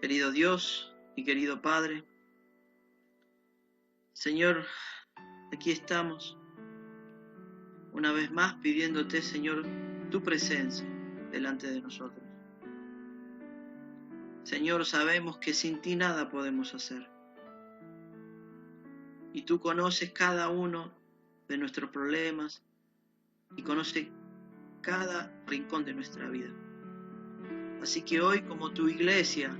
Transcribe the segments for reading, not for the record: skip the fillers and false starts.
Querido Dios y querido Padre, Señor, aquí estamos una vez más pidiéndote, Señor, tu presencia delante de nosotros. Señor, sabemos que sin ti nada podemos hacer. Y tú conoces cada uno de nuestros problemas y conoces cada rincón de nuestra vida. Así que hoy, como tu iglesia,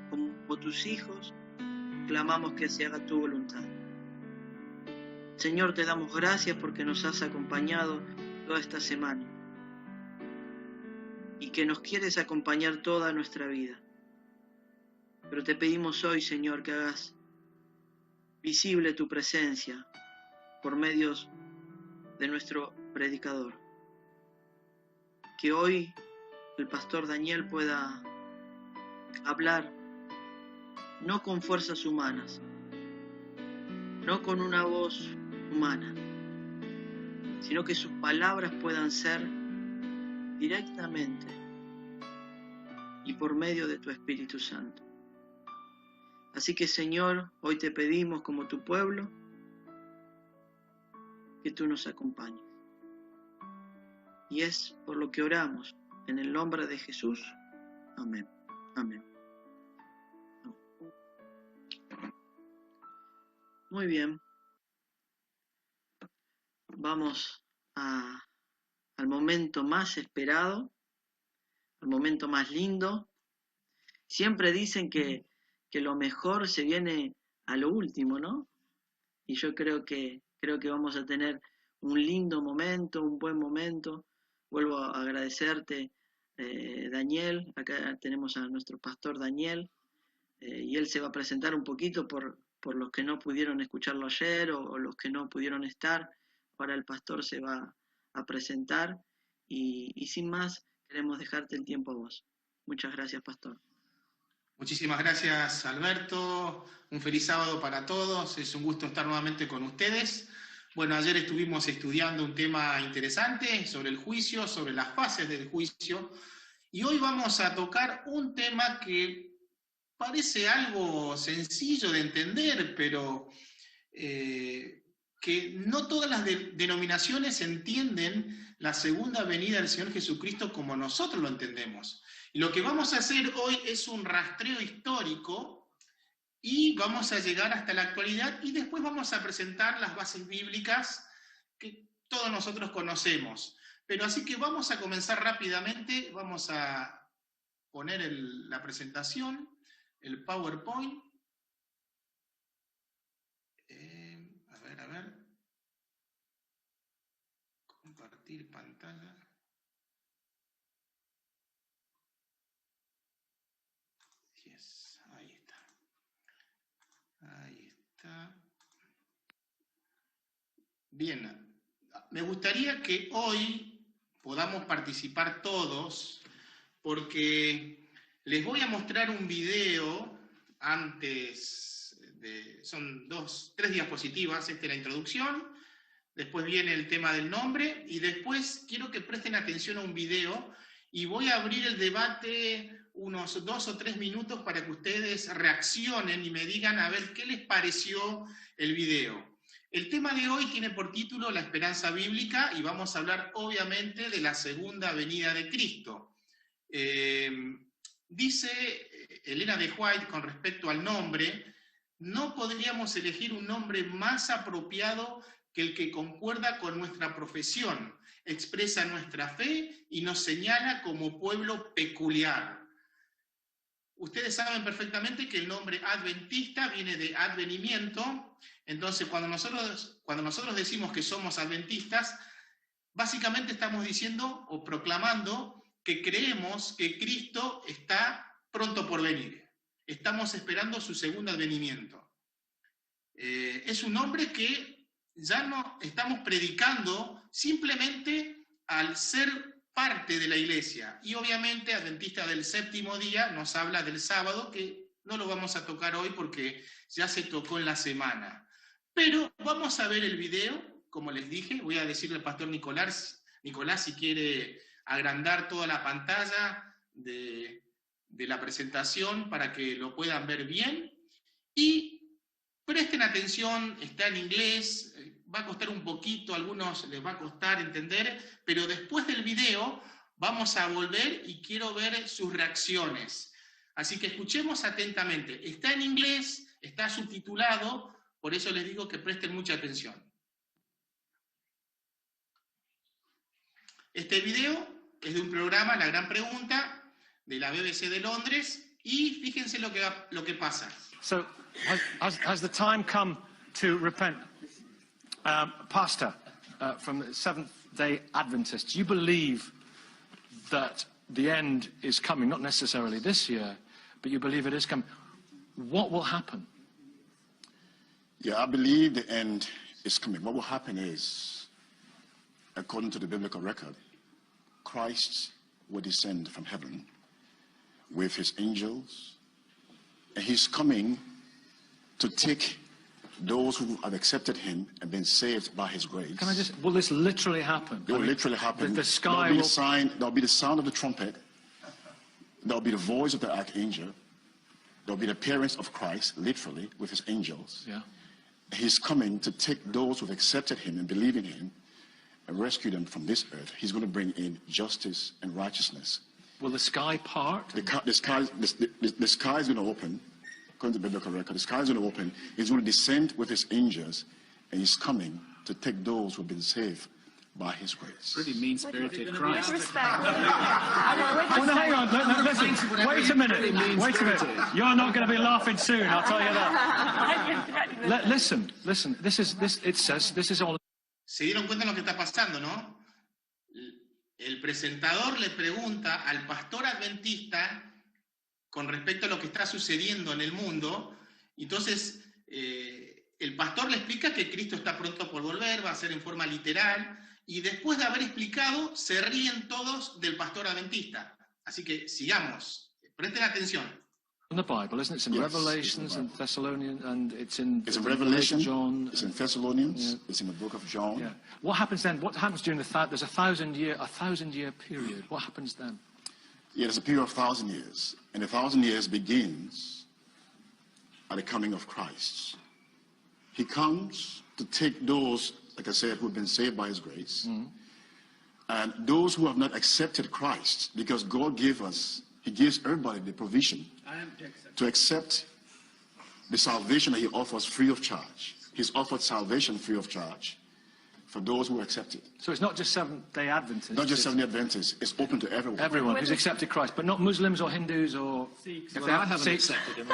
como tus hijos, clamamos que se haga tu voluntad. Señor, te damos gracias porque nos has acompañado toda esta semana y que nos quieres acompañar toda nuestra vida. Pero te pedimos hoy, Señor, que hagas visible tu presencia por medios de nuestro predicador. Que hoy el pastor Daniel pueda hablar no con fuerzas humanas, no con una voz humana, sino que sus palabras puedan ser directamente y por medio de tu Espíritu Santo. Así que, Señor, hoy te pedimos como tu pueblo que tú nos acompañes. Y es por lo que oramos, en el nombre de Jesús. Amén. Amén. Muy bien. Vamos al momento más esperado, al momento más lindo. Siempre dicen que lo mejor se viene a lo último, ¿no? Y yo creo que vamos a tener un lindo momento, un buen momento. Vuelvo a agradecerte, Daniel. Acá tenemos a nuestro pastor Daniel, y él se va a presentar un poquito por los que no pudieron escucharlo ayer o los que no pudieron estar. Ahora el pastor se va a presentar y sin más queremos dejarte el tiempo a vos. Muchas gracias, pastor. Muchísimas gracias, Alberto. Un feliz sábado para todos. Es un gusto estar nuevamente con ustedes. Bueno, ayer estuvimos estudiando un tema interesante sobre el juicio, sobre las fases del juicio, y hoy vamos a tocar un tema que parece algo sencillo de entender, pero que no todas las denominaciones entienden la segunda venida del Señor Jesucristo como nosotros lo entendemos. Y lo que vamos a hacer hoy es un rastreo histórico y vamos a llegar hasta la actualidad y después vamos a presentar las bases bíblicas que todos nosotros conocemos. Pero así que vamos a comenzar rápidamente, vamos a poner la presentación, el PowerPoint. A ver. Compartir pantalla. Yes, ahí está. Ahí está. Bien, me gustaría que hoy podamos participar todos, porque les voy a mostrar un video antes son tres diapositivas. Esta es la introducción, después viene el tema del nombre, y después quiero que presten atención a un video, y voy a abrir el debate unos 2 o 3 minutos para que ustedes reaccionen y me digan a ver qué les pareció el video. El tema de hoy tiene por título La esperanza bíblica, y vamos a hablar obviamente de la segunda venida de Cristo. Dice Elena de White con respecto al nombre: no podríamos elegir un nombre más apropiado que el que concuerda con nuestra profesión, expresa nuestra fe y nos señala como pueblo peculiar. Ustedes saben perfectamente que el nombre adventista viene de advenimiento. Entonces, cuando nosotros decimos que somos adventistas, básicamente estamos diciendo o proclamando que creemos que Cristo está pronto por venir. Estamos esperando su segundo advenimiento. Es un nombre que ya no estamos predicando simplemente al ser parte de la iglesia. Y obviamente Adventista del Séptimo Día nos habla del sábado, que no lo vamos a tocar hoy porque ya se tocó en la semana. Pero vamos a ver el video, como les dije. Voy a decirle al pastor Nicolás si quiere agrandar toda la pantalla de de la presentación para que lo puedan ver bien. Y presten atención, está en inglés, va a costar un poquito, a algunos les va a costar entender, pero después del video vamos a volver y quiero ver sus reacciones. Así que escuchemos atentamente. Está en inglés, está subtitulado, por eso les digo que presten mucha atención. Este video es de un programa, La Gran Pregunta, de la BBC de Londres, y fíjense lo que pasa. So, has the time come to repent? Pastor, from the Seventh-day Adventists, do you believe that the end is coming? Not necessarily this year, but you believe it is coming. What will happen? Yeah, I believe the end is coming. What will happen is, according to the biblical record, Christ will descend from heaven with his angels, and he's coming to take those who have accepted him and been saved by his grace. Can I just, will this literally happen? It will literally happen. The sky there'll be will... a sign, there'll be the sound of the trumpet, there'll be the voice of the archangel, there'll be the appearance of Christ, literally, with his angels. Yeah. He's coming to take those who have accepted him and believe in him and rescue them from this earth. He's going to bring in justice and righteousness. Will the sky part? The sky is going to open, according to the biblical record. The sky is going to open. He's going to descend with his angels, and he's coming to take those who have been saved by his grace. Really mean-spirited Christ. Well, no, hang on. No, listen. Wait a minute. Wait a minute. You're not going to be laughing soon, I'll tell you that. Listen. It says this is all. ¿Se dieron cuenta de lo que está pasando, no? El presentador le pregunta al pastor adventista con respecto a lo que está sucediendo en el mundo. Entonces, el pastor le explica que Cristo está pronto por volver, va a ser en forma literal, y después de haber explicado, se ríen todos del pastor adventista. Así que sigamos, presten atención. In the Bible, isn't it? It's in Yes, Revelations and Thessalonians, and it's in Revelation, John. it's in Thessalonians, Yeah. it's in the book of John. Yeah. What happens then? What happens during there's a thousand year period? What happens then? Yeah, there's a period of 1,000 years, and the 1,000 years begins at the coming of Christ. He comes to take those, like I said, who have been saved by his grace, and those who have not accepted Christ, because God gave us, he gives everybody the provision to accept the salvation that he offers free of charge. He's offered salvation free of charge for those who accept it. So it's not just Seventh-day Adventists. Not just it's Seventh-day Adventists, it's open to everyone. everyone who's accepted Christ, but not Muslims or Hindus or... Well, I haven't accepted him.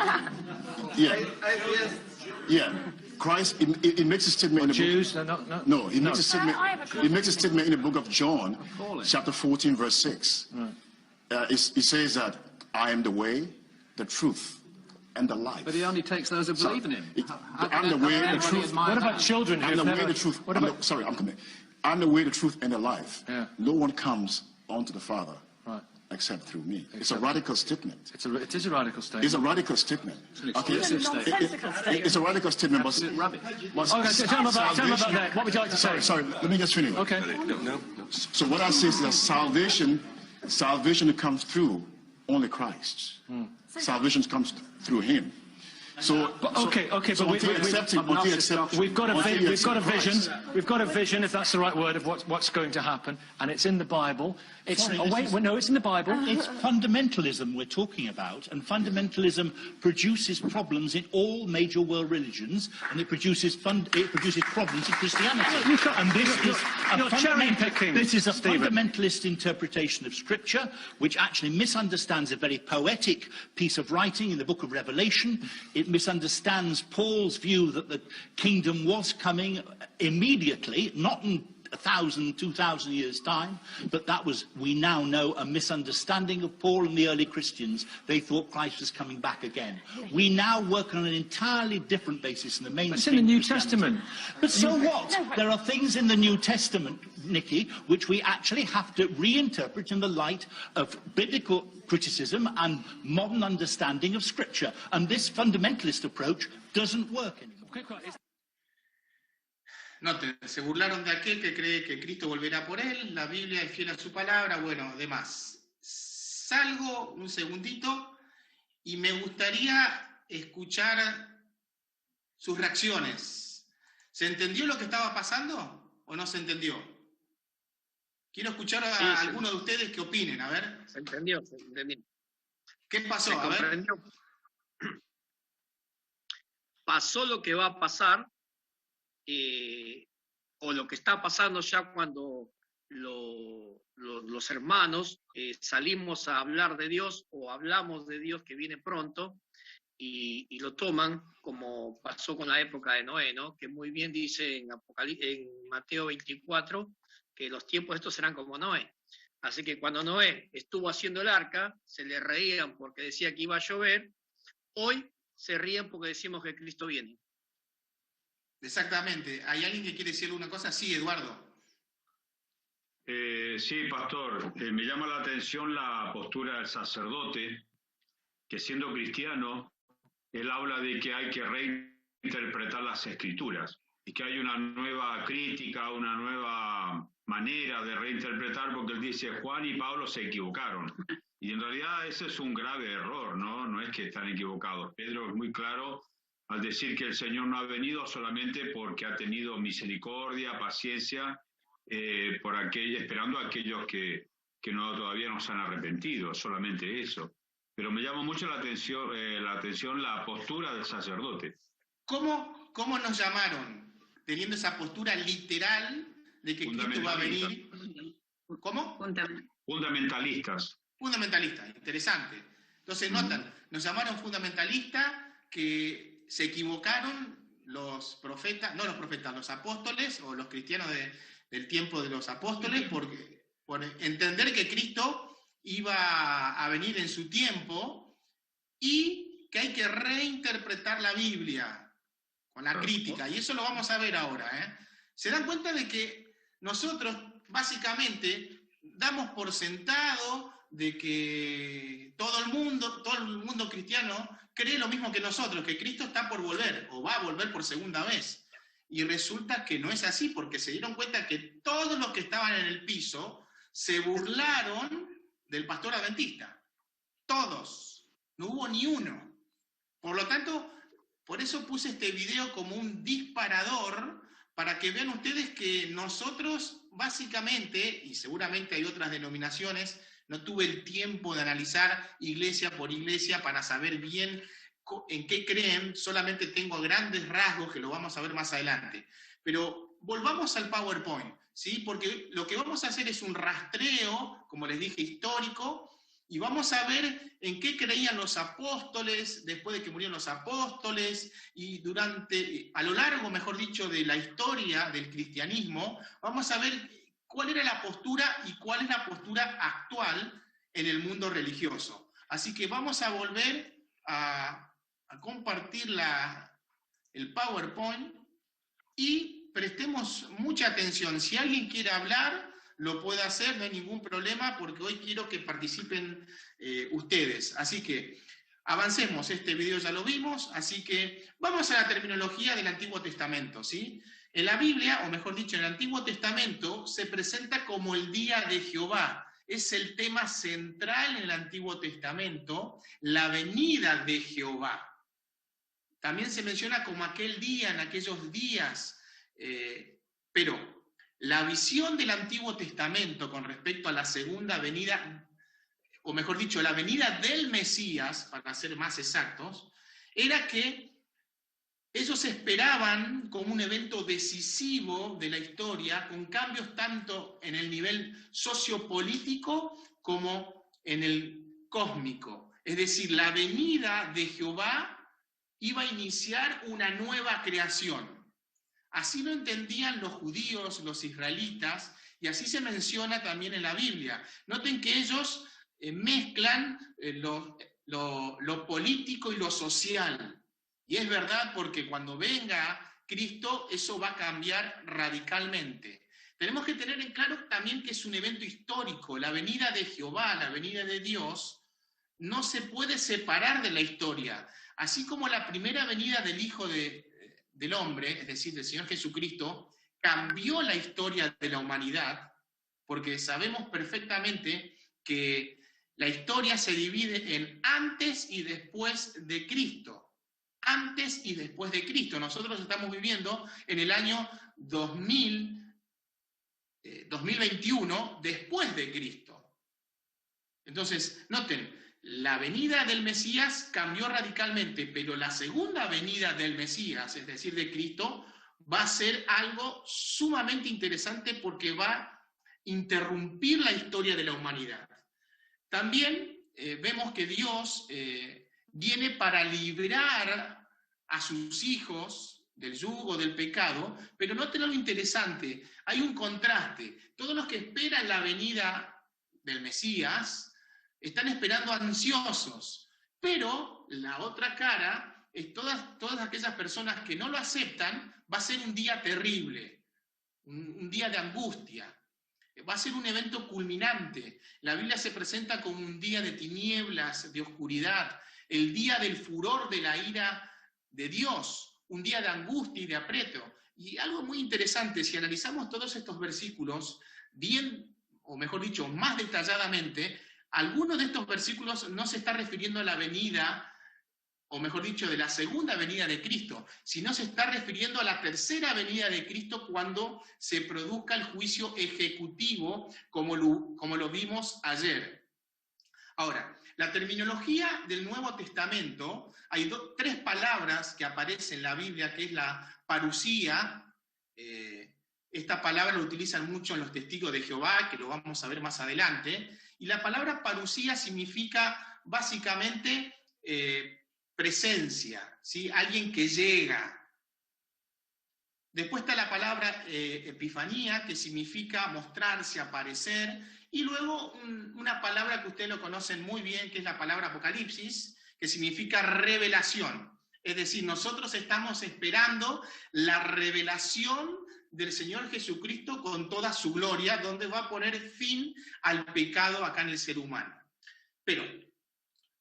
Yeah. Christ, it makes a statement in the Jews? book. No, he makes a statement. He makes a statement in the book of John, chapter 14, verse 6. Right. He says that I am the way, the truth, and the life. But he only takes those who believe in him. I'm the way, the truth. What about children I'm who've the way, never... the truth. What about... Sorry, I'm coming. I'm the way, the truth, and the life. Yeah. No one comes onto the Father Right. except through me. It's a radical statement. It is a radical statement. It's a radical statement. Okay? It's a nonsensical statement. It's a radical statement, but Absolute rubbish. Okay, tell me about that. What would you like to say? Sorry, let me just finish. Okay. So what I say is that salvation comes through only Christ. Salvation comes through him. So, Okay, so but until you accept him, until you accept, we've got a until you vision. accept We've got a vision, if that's the right word, of what's going to happen, and it's in the Bible. It's Sorry, it's in the Bible. It's fundamentalism we're talking about, and fundamentalism produces problems in all major world religions, and it produces problems in Christianity. And You're cherry-picking, This is a Stephen. fundamentalist interpretation of Scripture, which actually misunderstands a very poetic piece of writing in the book of Revelation. It misunderstands Paul's view that the kingdom was coming immediately, not in 1,000, 2,000 years' time, but that was, we now know, a misunderstanding of Paul and the early Christians. They thought Christ was coming back again. We now work on an entirely different basis in the mainstream. It's in the New Christianity. Testament. But so what? There are things in the New Testament, Nicky, which we actually have to reinterpret in the light of biblical criticism and modern understanding of Scripture. And this fundamentalist approach doesn't work anymore. Noten, se burlaron de aquel que cree que Cristo volverá por él, la Biblia es fiel a su palabra, bueno, demás. salgo un segundito y me gustaría escuchar sus reacciones. ¿Se entendió lo que estaba pasando o no se entendió? Quiero escuchar a algunos de ustedes que opinen, a ver. Se entendió, se entendió. ¿Qué pasó? Se A ver. comprendió. Pasó lo que va a pasar, o lo que está pasando ya cuando los hermanos salimos a hablar de Dios o hablamos de Dios que viene pronto y lo toman como pasó con la época de Noé, ¿no? Que muy bien dice en Mateo 24 que los tiempos estos serán como Noé. Así que cuando Noé estuvo haciendo el arca, se le reían porque decía que iba a llover. Hoy se ríen porque decimos que Cristo viene. Exactamente. ¿Hay alguien que quiere decir alguna cosa? Sí, Eduardo. Sí, pastor. Me llama la atención la postura del sacerdote, que siendo cristiano, él habla de que hay que reinterpretar las escrituras y que hay una nueva crítica, una nueva manera de reinterpretar, porque él dice, Juan y Pablo se equivocaron. Y en realidad ese es un grave error, ¿no? No es que están equivocados. Pedro es muy claro al decir que el Señor no ha venido solamente porque ha tenido misericordia, paciencia, esperando a aquellos que todavía no se han arrepentido, solamente eso. Pero me llama mucho la atención la postura del sacerdote. ¿Cómo nos llamaron? Teniendo esa postura literal de que Cristo va a venir. ¿Cómo? Fundamentalistas. Fundamentalistas, interesante. Entonces notan, nos llamaron fundamentalistas, que se equivocaron los profetas, no los profetas, los apóstoles o los cristianos del tiempo de los apóstoles, por entender que Cristo iba a venir en su tiempo y que hay que reinterpretar la Biblia con la crítica. Y eso lo vamos a ver ahora, ¿eh? Se dan cuenta de que nosotros básicamente damos por sentado de que todo el mundo cristiano cree lo mismo que nosotros, que Cristo está por volver o va a volver por segunda vez. Y resulta que no es así, porque se dieron cuenta que todos los que estaban en el piso se burlaron del pastor adventista. Todos. No hubo ni uno. Por lo tanto, por eso puse este video como un disparador, para que vean ustedes que nosotros básicamente, y seguramente hay otras denominaciones, no tuve el tiempo de analizar iglesia por iglesia para saber bien en qué creen, solamente tengo grandes rasgos que lo vamos a ver más adelante. Pero volvamos al PowerPoint, ¿sí? Porque lo que vamos a hacer es un rastreo, como les dije, histórico, y vamos a ver en qué creían los apóstoles después de que murieron los apóstoles y a lo largo, mejor dicho, de la historia del cristianismo, vamos a ver cuál era la postura y cuál es la postura actual en el mundo religioso. Así que vamos a volver a compartir el PowerPoint y prestemos mucha atención. Si alguien quiere hablar, lo puede hacer, no hay ningún problema, porque hoy quiero que participen ustedes. Así que avancemos, este video ya lo vimos, así que vamos a la terminología del Antiguo Testamento, ¿sí? En la Biblia, o mejor dicho, en el Antiguo Testamento, se presenta como el día de Jehová. Es el tema central en el Antiguo Testamento, la venida de Jehová. También se menciona como aquel día, en aquellos días, pero la visión del Antiguo Testamento con respecto a la segunda venida, o mejor dicho, la venida del Mesías, para ser más exactos, era que ellos esperaban como un evento decisivo de la historia, con cambios tanto en el nivel sociopolítico como en el cósmico. Es decir, la venida de Jehová iba a iniciar una nueva creación. Así lo entendían los judíos, los israelitas, y así se menciona también en la Biblia. Noten que ellos mezclan lo político y lo social. Y es verdad, porque cuando venga Cristo, eso va a cambiar radicalmente. Tenemos que tener en claro también que es un evento histórico. La venida de Jehová, la venida de Dios, no se puede separar de la historia. Así como la primera venida del Hijo del Hombre, es decir, del Señor Jesucristo, cambió la historia de la humanidad, porque sabemos perfectamente que La historia se divide en antes y después de Cristo. Antes y después de Cristo. Nosotros estamos viviendo en el año 2021 después de Cristo. Entonces, noten, la venida del Mesías cambió radicalmente, pero la segunda venida del Mesías, es decir, de Cristo, va a ser algo sumamente interesante porque va a interrumpir la historia de la humanidad. También vemos que Dios viene para librar a sus hijos del yugo del pecado, pero noten algo interesante, hay un contraste. Todos los que esperan la venida del Mesías están esperando ansiosos, pero la otra cara es todas aquellas personas que no lo aceptan, va a ser un día terrible, un día de angustia. Va a ser un evento culminante. La Biblia se presenta como un día de tinieblas, de oscuridad, el día del furor de la ira de Dios, un día de angustia y de aprieto. Y algo muy interesante, si analizamos todos estos versículos bien, o mejor dicho, más detalladamente, algunos de estos versículos no se está refiriendo a la venida, o mejor dicho, de la segunda venida de Cristo, sino se está refiriendo a la tercera venida de Cristo cuando se produzca el juicio ejecutivo, como lo vimos ayer. Ahora, la terminología del Nuevo Testamento, hay tres palabras que aparecen en la Biblia, que es la parusía. Esta palabra la utilizan mucho en los testigos de Jehová, que lo vamos a ver más adelante, y la palabra parusía significa básicamente presencia, ¿sí? Alguien que llega. Después está la palabra epifanía, que significa mostrarse, aparecer, y luego una palabra que ustedes lo conocen muy bien, que es la palabra apocalipsis, que significa revelación. Es decir, nosotros estamos esperando la revelación del Señor Jesucristo con toda su gloria, donde va a poner fin al pecado acá en el ser humano. Pero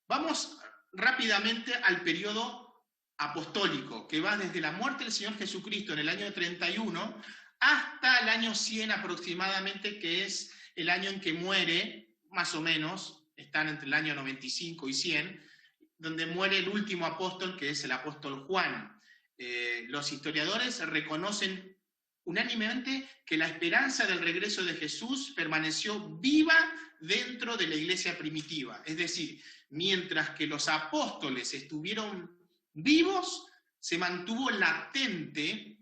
vamos rápidamente al periodo apostólico, que va desde la muerte del Señor Jesucristo en el año 31 hasta el año 100 aproximadamente, que es el año en que muere, más o menos, están entre el año 95 y 100, donde muere el último apóstol, que es el apóstol Juan. Los historiadores reconocen unánimemente que la esperanza del regreso de Jesús permaneció viva dentro de la iglesia primitiva. Es decir, mientras que los apóstoles estuvieron vivos, se mantuvo latente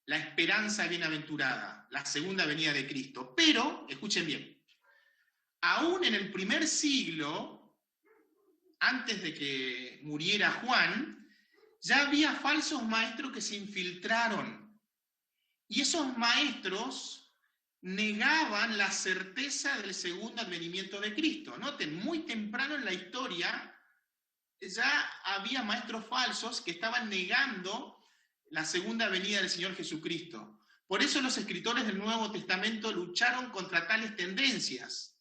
la esperanza bienaventurada, la segunda venida de Cristo. Pero, escuchen bien, aún en el primer siglo, antes de que muriera Juan, ya había falsos maestros que se infiltraron. Y esos maestros negaban la certeza del segundo advenimiento de Cristo. Noten, muy temprano en la historia ya había maestros falsos que estaban negando la segunda venida del Señor Jesucristo. Por eso los escritores del Nuevo Testamento lucharon contra tales tendencias.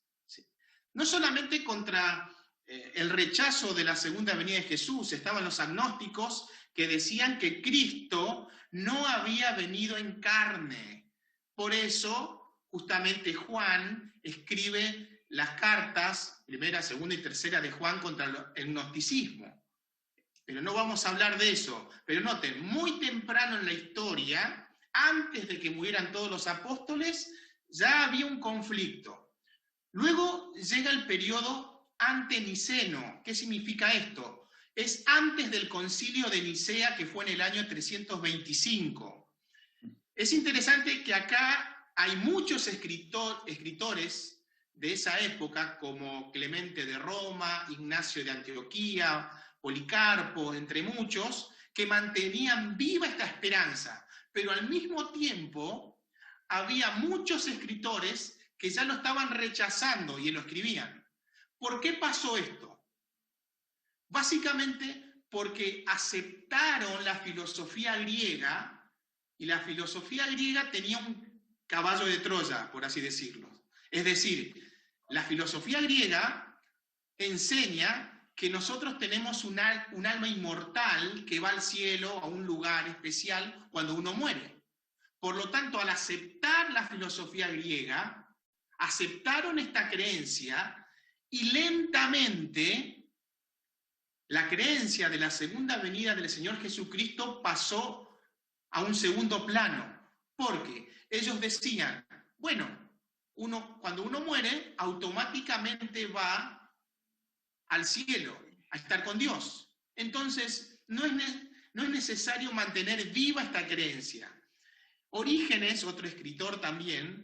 No solamente contra el rechazo de la segunda venida de Jesús, estaban los agnósticos que decían que Cristo no había venido en carne. Por eso, justamente Juan escribe las cartas, primera, segunda y tercera de Juan, contra el gnosticismo. Pero no vamos a hablar de eso. Pero noten, muy temprano en la historia, antes de que murieran todos los apóstoles, ya había un conflicto. Luego llega el periodo anteniceno. ¿Qué significa esto? Es antes del concilio de Nicea, que fue en el año 325. Es interesante que acá hay muchos escritores de esa época, como Clemente de Roma, Ignacio de Antioquía, Policarpo, entre muchos, que mantenían viva esta esperanza. Pero al mismo tiempo, había muchos escritores que ya lo estaban rechazando y lo escribían. ¿Por qué pasó esto? Básicamente porque aceptaron la filosofía griega, y la filosofía griega tenía un caballo de Troya, por así decirlo. Es decir, la filosofía griega enseña que nosotros tenemos un alma inmortal que va al cielo, a un lugar especial, cuando uno muere. Por lo tanto, al aceptar la filosofía griega, aceptaron esta creencia y lentamente la creencia de la segunda venida del Señor Jesucristo pasó a un segundo plano, porque ellos decían, bueno, cuando uno muere, automáticamente va al cielo, a estar con Dios. Entonces, no es necesario mantener viva esta creencia. Orígenes, otro escritor también,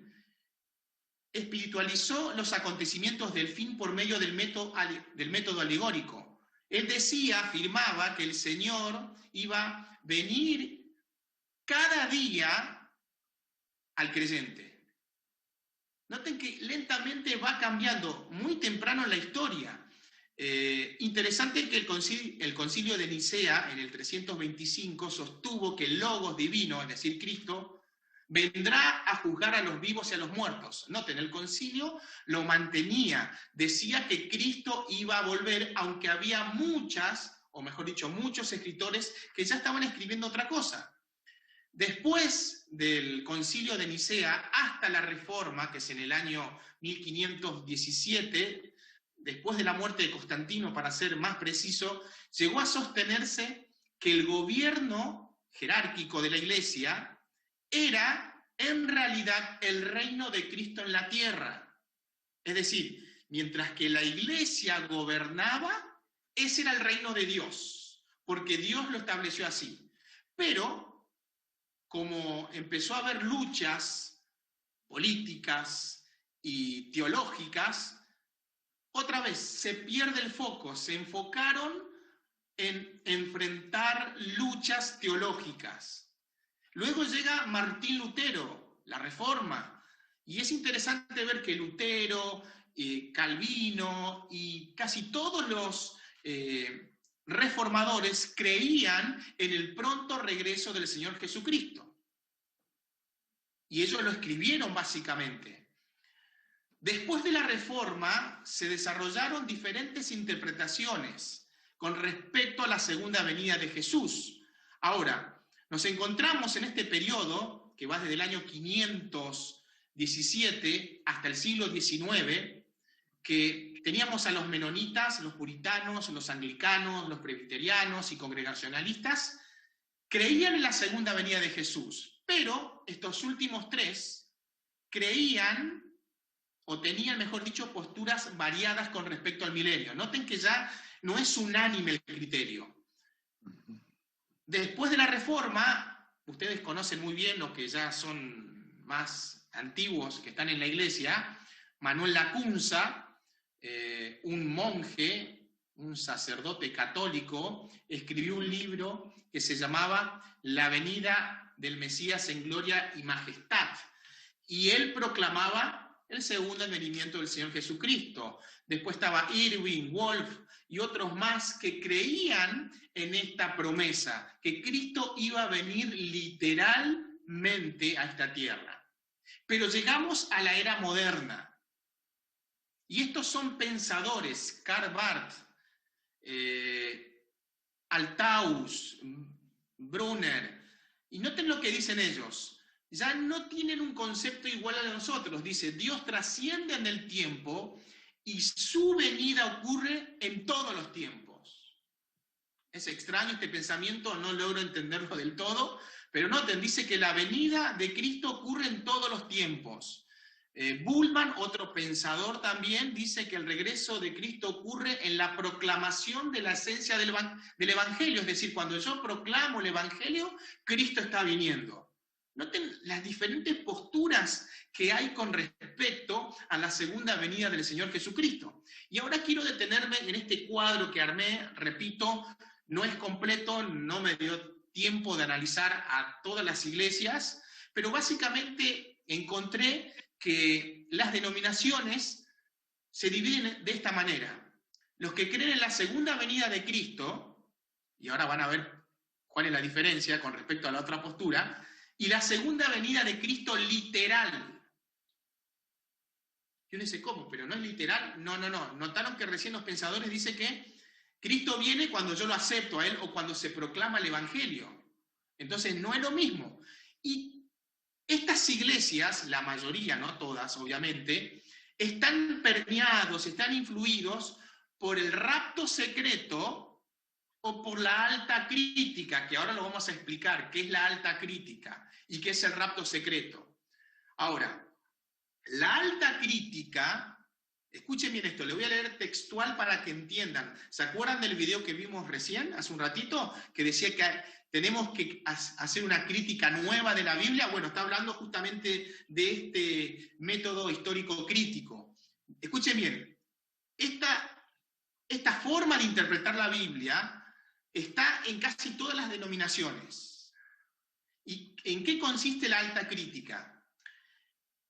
espiritualizó los acontecimientos del fin por medio del método alegórico. Él afirmaba que el Señor iba a venir cada día al creyente. Noten que lentamente va cambiando, muy temprano en la historia. Interesante que el concilio de Nicea, en el 325, sostuvo que el Logos divino, es decir, Cristo, vendrá a juzgar a los vivos y a los muertos. Noten, el concilio lo mantenía, decía que Cristo iba a volver, aunque había muchos escritores que ya estaban escribiendo otra cosa. Después del concilio de Nicea hasta la Reforma, que es en el año 1517, después de la muerte de Constantino, para ser más preciso, llegó a sostenerse que el gobierno jerárquico de la Iglesia era en realidad el reino de Cristo en la tierra. Es decir, mientras que la Iglesia gobernaba, ese era el reino de Dios, porque Dios lo estableció así. Pero como empezó a haber luchas políticas y teológicas, otra vez se pierde el foco, se enfocaron en enfrentar luchas teológicas. Luego llega Martín Lutero, la Reforma, y es interesante ver que Lutero, Calvino y casi todos los reformadores creían en el pronto regreso del Señor Jesucristo. Y ellos lo escribieron básicamente. Después de la Reforma se desarrollaron diferentes interpretaciones con respecto a la segunda venida de Jesús. Ahora, nos encontramos en este periodo, que va desde el año 517 hasta el siglo XIX, que teníamos a los menonitas, los puritanos, los anglicanos, los presbiterianos y congregacionalistas, creían en la segunda venida de Jesús, pero estos últimos tres creían, o tenían, mejor dicho, posturas variadas con respecto al milenio. Noten que ya no es unánime el criterio. Después de la Reforma, ustedes conocen muy bien, los que ya son más antiguos, que están en la iglesia, Manuel Lacunza, un monje, un sacerdote católico, escribió un libro que se llamaba La venida del Mesías en gloria y majestad. Y él proclamaba el segundo advenimiento del Señor Jesucristo. Después estaba Irving, Wolf y otros más que creían en esta promesa, que Cristo iba a venir literalmente a esta tierra. Pero llegamos a la era moderna. Y estos son pensadores, Karl Barth, Althaus, Brunner, y noten lo que dicen ellos. Ya no tienen un concepto igual a nosotros. Dice, Dios trasciende en el tiempo y su venida ocurre en todos los tiempos. Es extraño este pensamiento, no logro entenderlo del todo, pero noten, dice que la venida de Cristo ocurre en todos los tiempos. Bullman, otro pensador también, dice que el regreso de Cristo ocurre en la proclamación de la esencia del Evangelio, es decir, cuando yo proclamo el Evangelio, Cristo está viniendo. Noten las diferentes posturas que hay con respecto a la segunda venida del Señor Jesucristo. Y ahora quiero detenerme en este cuadro que armé, repito, no es completo, no me dio tiempo de analizar a todas las iglesias, pero básicamente encontré que las denominaciones se dividen de esta manera. Los que creen en la segunda venida de Cristo, y ahora van a ver cuál es la diferencia con respecto a la otra postura, y la segunda venida de Cristo literal. Y uno dice, ¿cómo? ¿Pero no es literal? No. Notaron que recién los pensadores dicen que Cristo viene cuando yo lo acepto a Él o cuando se proclama el Evangelio. Entonces no es lo mismo. Y estas iglesias, la mayoría, no todas, obviamente, están permeados, están influidos por el rapto secreto o por la alta crítica, que ahora lo vamos a explicar, qué es la alta crítica y qué es el rapto secreto. Ahora, la alta crítica, escuchen bien esto, le voy a leer textual para que entiendan. ¿Se acuerdan del video que vimos recién, hace un ratito, que decía que tenemos que hacer una crítica nueva de la Biblia? Bueno, está hablando justamente de este método histórico crítico. Escuchen bien, esta forma de interpretar la Biblia está en casi todas las denominaciones. ¿Y en qué consiste la alta crítica?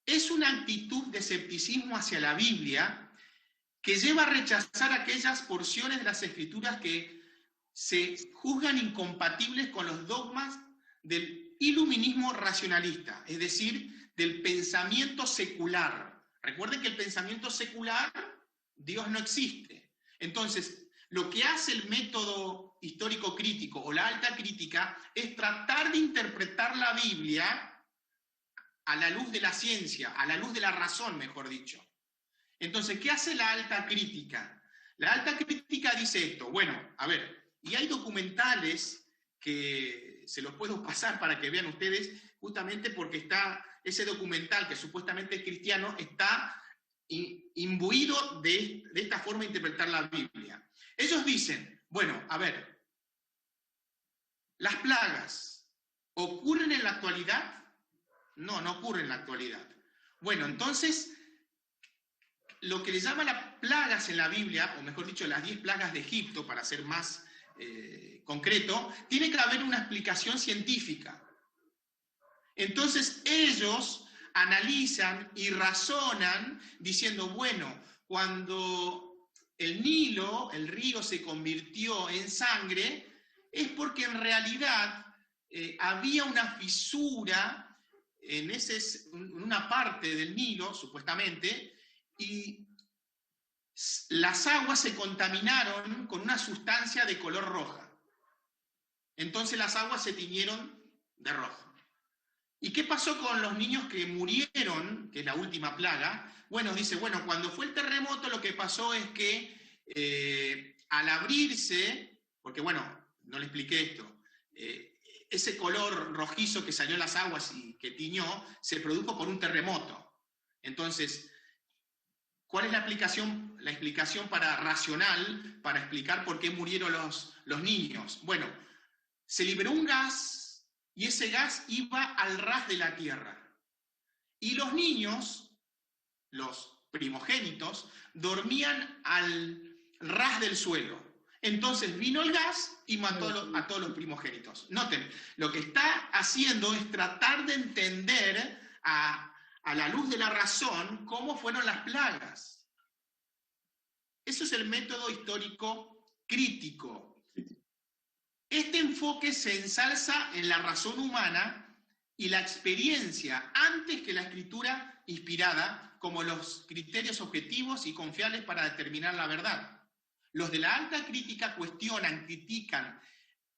Es una actitud de escepticismo hacia la Biblia que lleva a rechazar aquellas porciones de las Escrituras que se juzgan incompatibles con los dogmas del iluminismo racionalista, es decir, del pensamiento secular. Recuerden que el pensamiento secular, Dios no existe. Entonces, lo que hace el método histórico crítico o la alta crítica es tratar de interpretar la Biblia a la luz de la ciencia, a la luz de la razón, mejor dicho. Entonces, ¿qué hace la alta crítica? La alta crítica dice esto, bueno, a ver, y hay documentales que se los puedo pasar para que vean ustedes, justamente porque está ese documental que supuestamente es cristiano, está imbuido de esta forma de interpretar la Biblia. Ellos dicen, bueno, a ver, ¿las plagas ocurren en la actualidad? No, no ocurre en la actualidad. Bueno, entonces, lo que le llaman las plagas en la Biblia, o mejor dicho, las 10 plagas de Egipto, para ser más concreto, tiene que haber una explicación científica. Entonces, ellos analizan y razonan diciendo, bueno, cuando el Nilo, el río, se convirtió en sangre, es porque en realidad había una fisura en una parte del Nilo, supuestamente, y las aguas se contaminaron con una sustancia de color roja. Entonces las aguas se tiñeron de rojo. ¿Y qué pasó con los niños que murieron, que es la última plaga? Bueno, dice, bueno, cuando fue el terremoto lo que pasó es que al abrirse, porque bueno, no le expliqué esto, ese color rojizo que salió en las aguas y que tiñó, se produjo por un terremoto. Entonces, ¿cuál es la explicación racional para explicar por qué murieron los niños? Bueno, se liberó un gas y ese gas iba al ras de la tierra. Y los niños, los primogénitos, dormían al ras del suelo. Entonces vino el gas y mató a todos los primogénitos. Noten, lo que está haciendo es tratar de entender a la luz de la razón cómo fueron las plagas. Eso es el método histórico crítico. Este enfoque se ensalza en la razón humana y la experiencia antes que la escritura inspirada como los criterios objetivos y confiables para determinar la verdad. Los de la alta crítica cuestionan, critican,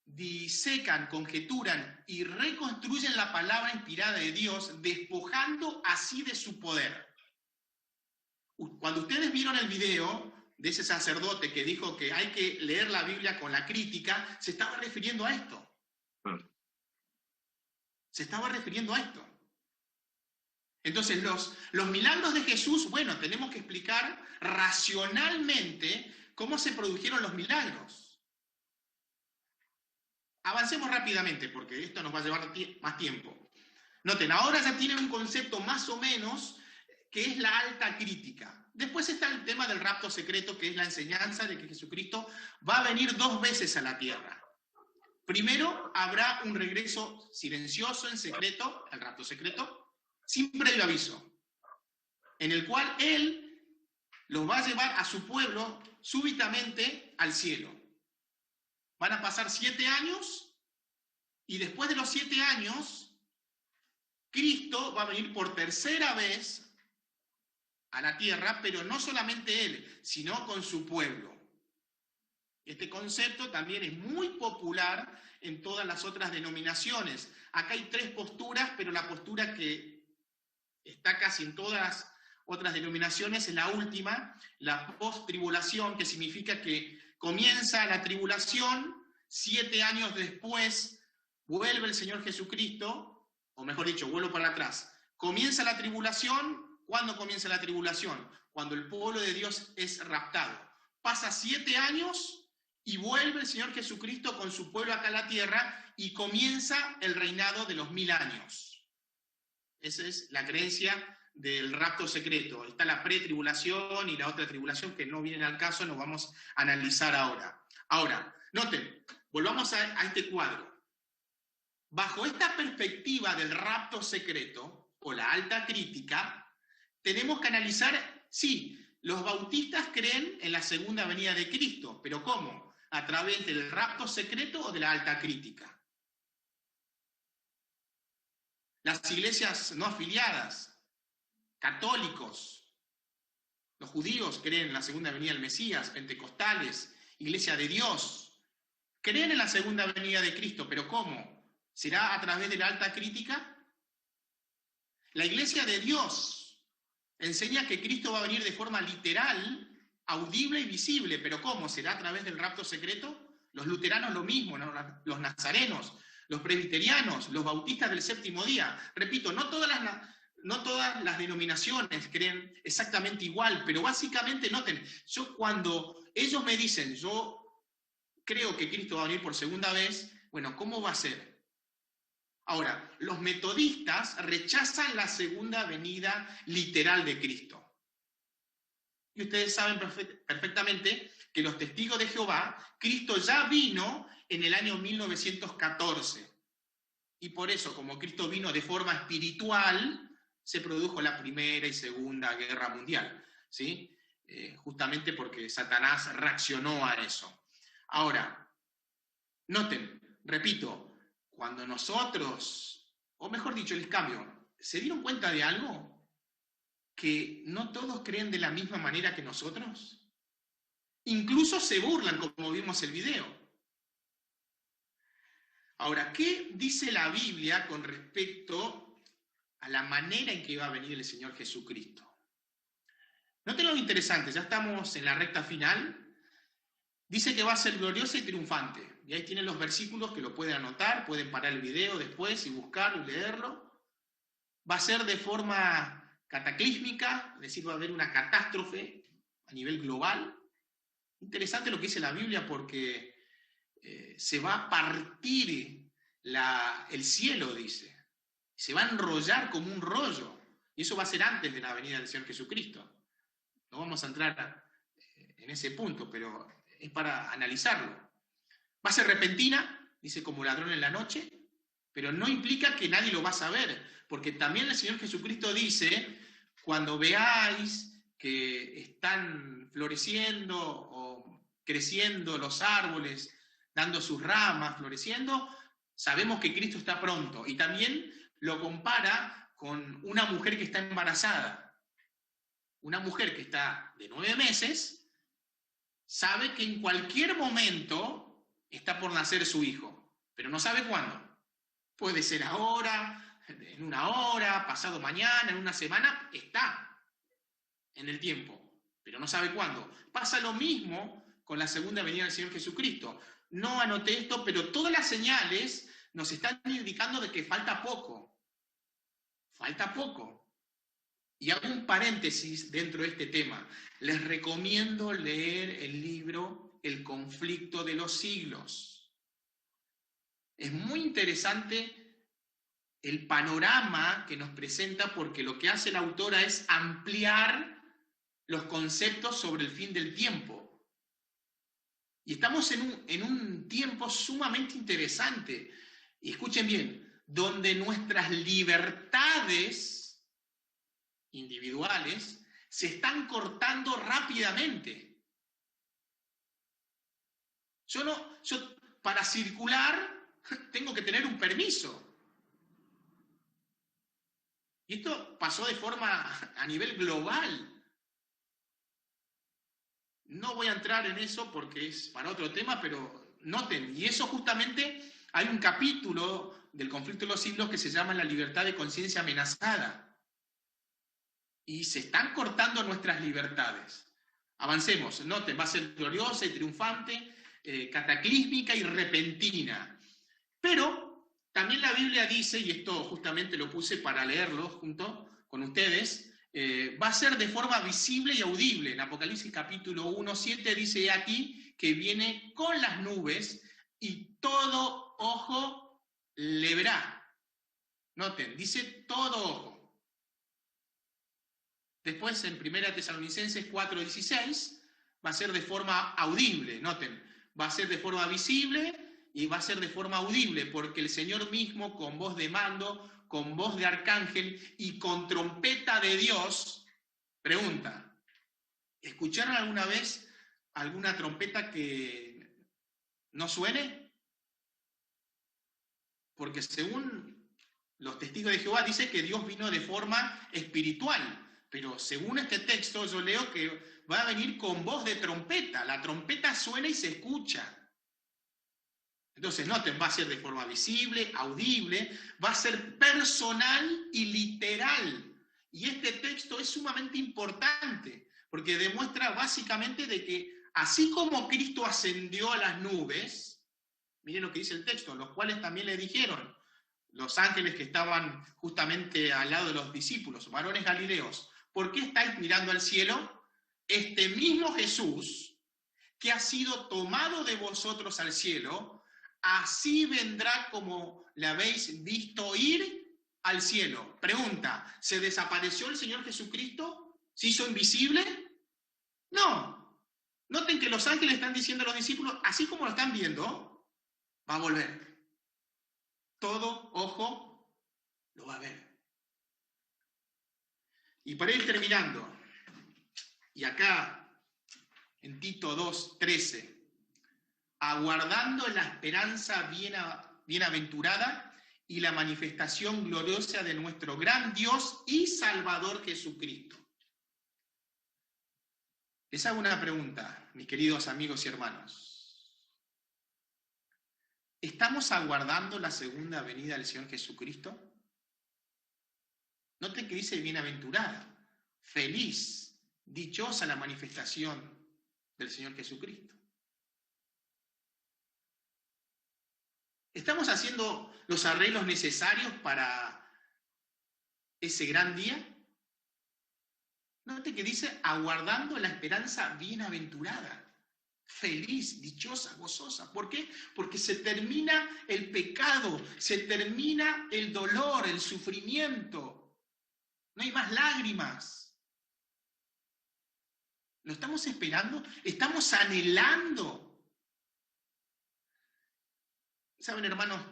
disecan, conjeturan y reconstruyen la palabra inspirada de Dios, despojando así de su poder. Cuando ustedes vieron el video de ese sacerdote que dijo que hay que leer la Biblia con la crítica, se estaba refiriendo a esto. Se estaba refiriendo a esto. Entonces, los milagros de Jesús, bueno, tenemos que explicar racionalmente cómo se produjeron los milagros. Avancemos rápidamente, porque esto nos va a llevar más tiempo. Noten, ahora ya tienen un concepto más o menos que es la alta crítica. Después está el tema del rapto secreto, que es la enseñanza de que Jesucristo va a venir 2 veces a la tierra. Primero, habrá un regreso silencioso, en secreto, el rapto secreto, sin previo aviso, en el cual Él los va a llevar a su pueblo súbitamente al cielo. Van a pasar 7 años, y después de los 7 años, Cristo va a venir por tercera vez a la tierra, pero no solamente Él, sino con su pueblo. Este concepto también es muy popular en todas las otras denominaciones. Acá hay 3 posturas, pero la postura que está casi en todas otras denominaciones, es la última, la post-tribulación, que significa que comienza la tribulación, 7 años después vuelve el Señor Jesucristo, o mejor dicho, vuelvo para atrás. Comienza la tribulación. ¿Cuándo comienza la tribulación? Cuando el pueblo de Dios es raptado. Pasa 7 años y vuelve el Señor Jesucristo con su pueblo acá a la tierra y comienza el reinado de los 1000 años. Esa es la creencia del rapto secreto. Está la pretribulación y la otra tribulación que no vienen al caso, nos vamos a analizar ahora. Ahora, noten, volvamos a este cuadro. Bajo esta perspectiva del rapto secreto, o la alta crítica, tenemos que analizar, sí, los bautistas creen en la segunda venida de Cristo, pero ¿cómo? ¿A través del rapto secreto o de la alta crítica? Las iglesias no afiliadas, católicos, los judíos creen en la segunda venida del Mesías, pentecostales, Iglesia de Dios, creen en la segunda venida de Cristo, pero ¿cómo? ¿Será a través de la alta crítica? La Iglesia de Dios enseña que Cristo va a venir de forma literal, audible y visible, pero ¿cómo? ¿Será a través del rapto secreto? Los luteranos lo mismo, ¿no? Los nazarenos, los presbiterianos, los bautistas del séptimo día. Repito, no todas las denominaciones creen exactamente igual, pero básicamente noten, cuando ellos me dicen, yo creo que Cristo va a venir por segunda vez, bueno, ¿cómo va a ser? Ahora, los metodistas rechazan la segunda venida literal de Cristo. Y ustedes saben perfectamente que los testigos de Jehová, Cristo ya vino en el año 1914. Y por eso, como Cristo vino de forma espiritual, se produjo la Primera y Segunda Guerra Mundial, ¿sí? Justamente porque Satanás reaccionó a eso. Ahora, noten, repito, cuando nosotros, o mejor dicho, les cambio, ¿se dieron cuenta de algo? Que no todos creen de la misma manera que nosotros. Incluso se burlan, como vimos el video. Ahora, ¿qué dice la Biblia con respecto a la manera en que va a venir el Señor Jesucristo? Noten lo interesante, ya estamos en la recta final. Dice que va a ser gloriosa y triunfante. Y ahí tienen los versículos que lo pueden anotar, pueden parar el video después y buscarlo y leerlo. Va a ser de forma cataclísmica, es decir, va a haber una catástrofe a nivel global. Interesante lo que dice la Biblia porque se va a partir el cielo, dice. Se va a enrollar como un rollo. Y eso va a ser antes de la venida del Señor Jesucristo. No vamos a entrar en ese punto, pero es para analizarlo. Va a ser repentina, dice, como ladrón en la noche, pero no implica que nadie lo va a saber, porque también el Señor Jesucristo dice, cuando veáis que están floreciendo o creciendo los árboles, dando sus ramas, floreciendo, sabemos que Cristo está pronto. Y también lo compara con una mujer que está embarazada. Una mujer que está de 9 meses, sabe que en cualquier momento está por nacer su hijo, pero no sabe cuándo. Puede ser ahora, en una hora, pasado mañana, en una semana, está en el tiempo, pero no sabe cuándo. Pasa lo mismo con la segunda venida del Señor Jesucristo. No anoté esto, pero todas las señales nos están indicando de que falta poco. Falta poco. Y hago un paréntesis dentro de este tema. Les recomiendo leer el libro El conflicto de los siglos. Es muy interesante el panorama que nos presenta porque lo que hace la autora es ampliar los conceptos sobre el fin del tiempo. Y estamos en un tiempo sumamente interesante. Y escuchen bien, donde nuestras libertades individuales se están cortando rápidamente. Yo para circular tengo que tener un permiso. Y esto pasó de forma a nivel global. No voy a entrar en eso porque es para otro tema, pero noten, y eso justamente hay un capítulo del conflicto de los siglos que se llama La libertad de conciencia amenazada. y se están cortando nuestras libertades. Avancemos, noten, va a ser gloriosa y triunfante, cataclísmica y repentina. Pero también la Biblia dice, y esto justamente lo puse para leerlo junto con ustedes, va a ser de forma visible y audible. En Apocalipsis capítulo 1:7 dice aquí que viene con las nubes y todo ojo le verá. Noten, dice todo ojo. Después en 1 Tesalonicenses 4:16 va a ser de forma audible. Noten, va a ser de forma visible y va a ser de forma audible, porque el Señor mismo, con voz de mando, con voz de arcángel y con trompeta de Dios, pregunta, ¿escucharon alguna vez alguna trompeta que no suene? Porque según los testigos de Jehová dice que Dios vino de forma espiritual, pero según este texto yo leo que va a venir con voz de trompeta. La trompeta suena y se escucha. Entonces, noten, va a ser de forma visible, audible, va a ser personal y literal. Y este texto es sumamente importante, porque demuestra básicamente de que así como Cristo ascendió a las nubes, miren lo que dice el texto, los cuales también le dijeron, los ángeles que estaban justamente al lado de los discípulos, varones galileos, ¿por qué estáis mirando al cielo? Este mismo Jesús, que ha sido tomado de vosotros al cielo, así vendrá como le habéis visto ir al cielo. Pregunta, ¿se desapareció el Señor Jesucristo? ¿Se hizo invisible? No. Noten que los ángeles están diciendo a los discípulos, así como lo están viendo, va a volver. Todo ojo lo va a ver. Y para ir terminando, y acá en Tito 2:13, aguardando la esperanza bienaventurada y la manifestación gloriosa de nuestro gran Dios y Salvador Jesucristo. Les hago una pregunta, mis queridos amigos y hermanos. ¿Estamos aguardando la segunda venida del Señor Jesucristo? Noten que dice bienaventurada, feliz, dichosa la manifestación del Señor Jesucristo. ¿Estamos haciendo los arreglos necesarios para ese gran día? Note que dice, aguardando la esperanza bienaventurada, feliz, dichosa, gozosa. ¿Por qué? Porque se termina el pecado, se termina el dolor, el sufrimiento. No hay más lágrimas. ¿Lo estamos esperando? ¿Estamos anhelando? Saben, hermanos,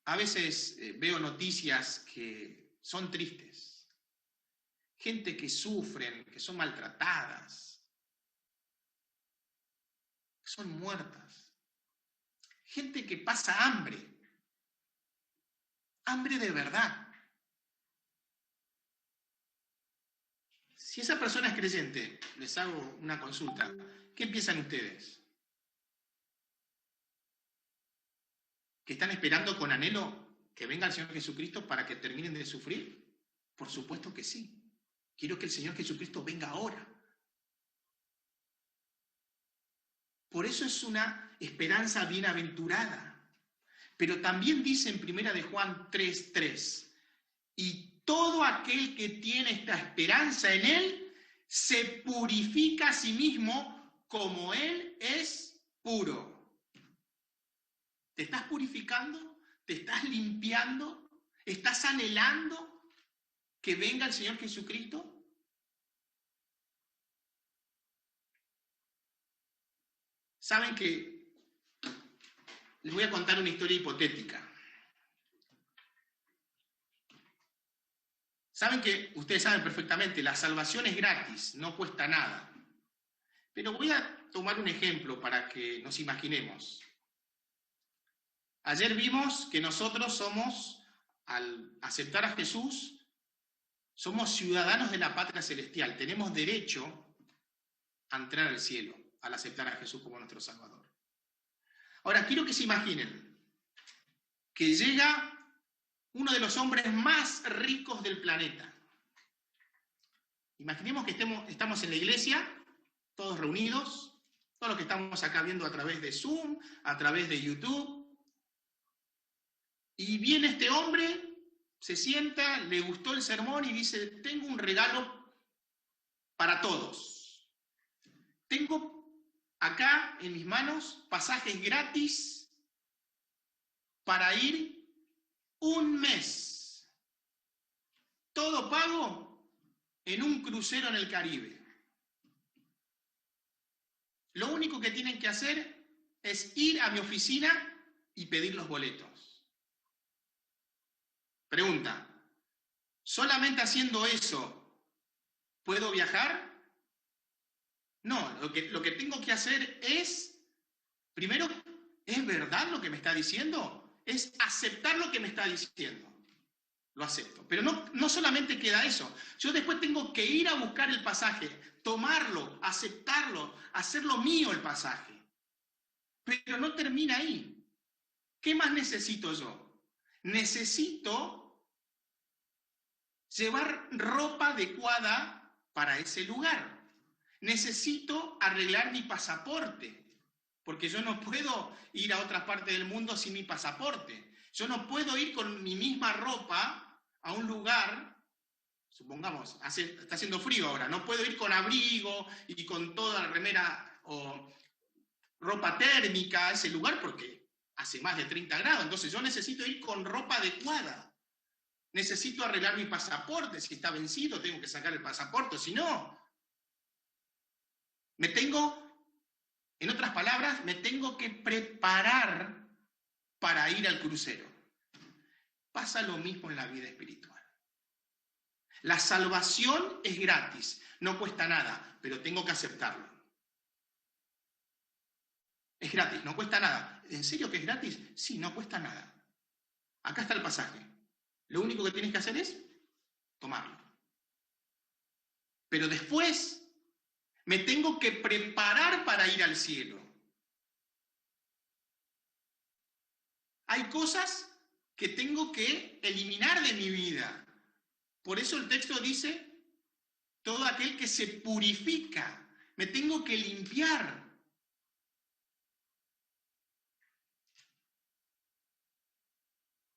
a veces veo noticias que son tristes. Gente que sufren, que son maltratadas, que son muertas. Gente que pasa hambre. Hambre de verdad. Si esa persona es creyente, les hago una consulta. ¿Qué piensan ustedes? ¿Que están esperando con anhelo que venga el Señor Jesucristo para que terminen de sufrir? Por supuesto que sí. Quiero que el Señor Jesucristo venga ahora. Por eso es una esperanza bienaventurada. Pero también dice en 1 de Juan 3:3, y todo aquel que tiene esta esperanza en Él, se purifica a sí mismo como Él es puro. ¿Te estás purificando? ¿Te estás limpiando? ¿Estás anhelando que venga el Señor Jesucristo? Saben que les voy a contar una historia hipotética. Saben que, ustedes saben perfectamente, la salvación es gratis, no cuesta nada. Pero voy a tomar un ejemplo para que nos imaginemos. Ayer vimos que nosotros somos, al aceptar a Jesús, somos ciudadanos de la patria celestial. Tenemos derecho a entrar al cielo, al aceptar a Jesús como nuestro Salvador. Ahora, quiero que se imaginen que llega uno de los hombres más ricos del planeta. Imaginemos que estamos en la iglesia, todos reunidos, todos los que estamos acá viendo a través de Zoom, a través de YouTube, y viene este hombre, se sienta, le gustó el sermón y dice, tengo un regalo para todos. Tengo acá en mis manos pasajes gratis para ir un mes. Todo pago en un crucero en el Caribe. Lo único que tienen que hacer es ir a mi oficina y pedir los boletos. Pregunta, ¿solamente haciendo eso puedo viajar? No, lo que tengo que hacer es, primero, ¿es verdad lo que me está diciendo? Es aceptar lo que me está diciendo. Lo acepto. Pero no solamente queda eso. Yo después tengo que ir a buscar el pasaje, tomarlo, aceptarlo, hacerlo mío el pasaje. Pero no termina ahí. ¿Qué más necesito yo? Necesito llevar ropa adecuada para ese lugar. Necesito arreglar mi pasaporte, porque yo no puedo ir a otra parte del mundo sin mi pasaporte. Yo no puedo ir con mi misma ropa a un lugar, supongamos, está haciendo frío ahora, no puedo ir con abrigo y con toda la remera o ropa térmica a ese lugar porque hace más de 30 grados. Entonces yo necesito ir con ropa adecuada. Necesito arreglar mi pasaporte. Si está vencido, tengo que sacar el pasaporte. Si no, en otras palabras, me tengo que preparar para ir al crucero. Pasa lo mismo en la vida espiritual. La salvación es gratis, no cuesta nada, pero tengo que aceptarlo. Es gratis, no cuesta nada. ¿En serio que es gratis? Sí, no cuesta nada. Acá está el pasaje. Lo único que tienes que hacer es tomarlo. Pero después me tengo que preparar para ir al cielo. Hay cosas que tengo que eliminar de mi vida. Por eso el texto dice, todo aquel que se purifica, me tengo que limpiar.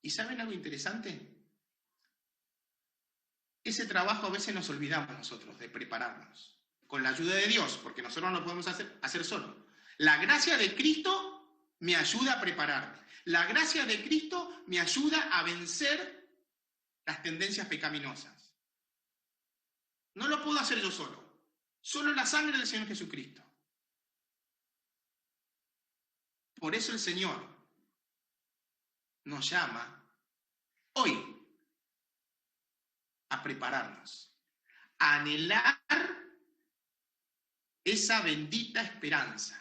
¿Y saben algo interesante? Ese trabajo a veces nos olvidamos nosotros de prepararnos, con la ayuda de Dios, porque nosotros no lo podemos hacer solo. La gracia de Cristo me ayuda a prepararme. La gracia de Cristo me ayuda a vencer las tendencias pecaminosas. No lo puedo hacer yo solo. Solo la sangre del Señor Jesucristo. Por eso el Señor nos llama hoy a prepararnos, a anhelar esa bendita esperanza.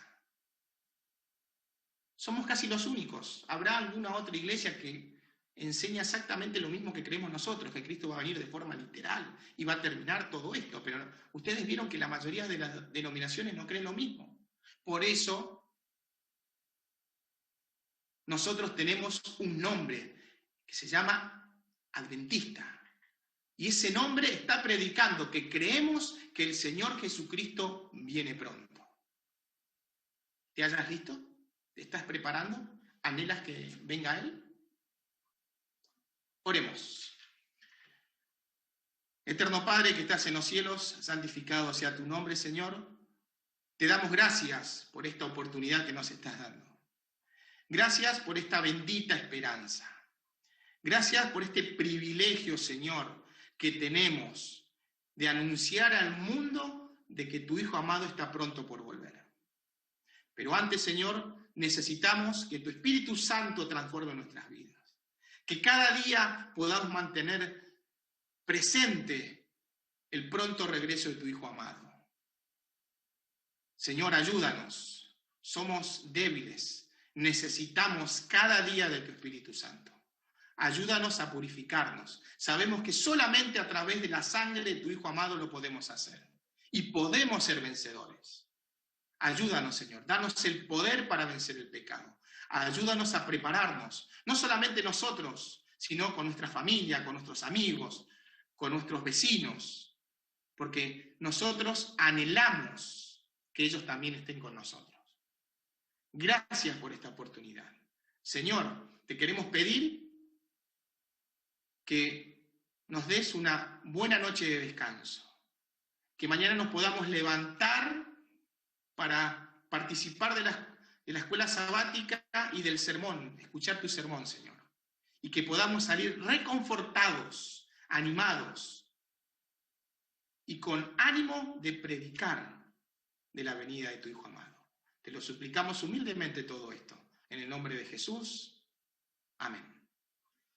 Somos casi los únicos. Habrá alguna otra iglesia que enseña exactamente lo mismo que creemos nosotros, que Cristo va a venir de forma literal y va a terminar todo esto, pero ustedes vieron que la mayoría de las denominaciones no creen lo mismo. Por eso nosotros tenemos un nombre que se llama Adventista. Y ese nombre está predicando que creemos que el Señor Jesucristo viene pronto. ¿Te hayas listo? ¿Te estás preparando? ¿Anhelas que venga Él? Oremos. Eterno Padre que estás en los cielos, santificado sea tu nombre, Señor. Te damos gracias por esta oportunidad que nos estás dando. Gracias por esta bendita esperanza. Gracias por este privilegio, Señor, que tenemos de anunciar al mundo de que tu Hijo amado está pronto por volver. Pero antes, Señor, necesitamos que tu Espíritu Santo transforme nuestras vidas. Que cada día podamos mantener presente el pronto regreso de tu Hijo amado. Señor, ayúdanos. Somos débiles. Necesitamos cada día de tu Espíritu Santo. Ayúdanos a purificarnos. Sabemos que solamente a través de la sangre de tu Hijo amado lo podemos hacer. Y podemos ser vencedores. Ayúdanos, Señor. Danos el poder para vencer el pecado. Ayúdanos a prepararnos. No solamente nosotros, sino con nuestra familia, con nuestros amigos, con nuestros vecinos. porque nosotros anhelamos que ellos también estén con nosotros. Gracias por esta oportunidad. Señor, te queremos pedir que nos des una buena noche de descanso, que mañana nos podamos levantar para participar de la escuela sabática y del sermón, escuchar tu sermón, Señor, y que podamos salir reconfortados, animados y con ánimo de predicar de la venida de tu Hijo amado. Te lo suplicamos humildemente todo esto, en el nombre de Jesús. Amén.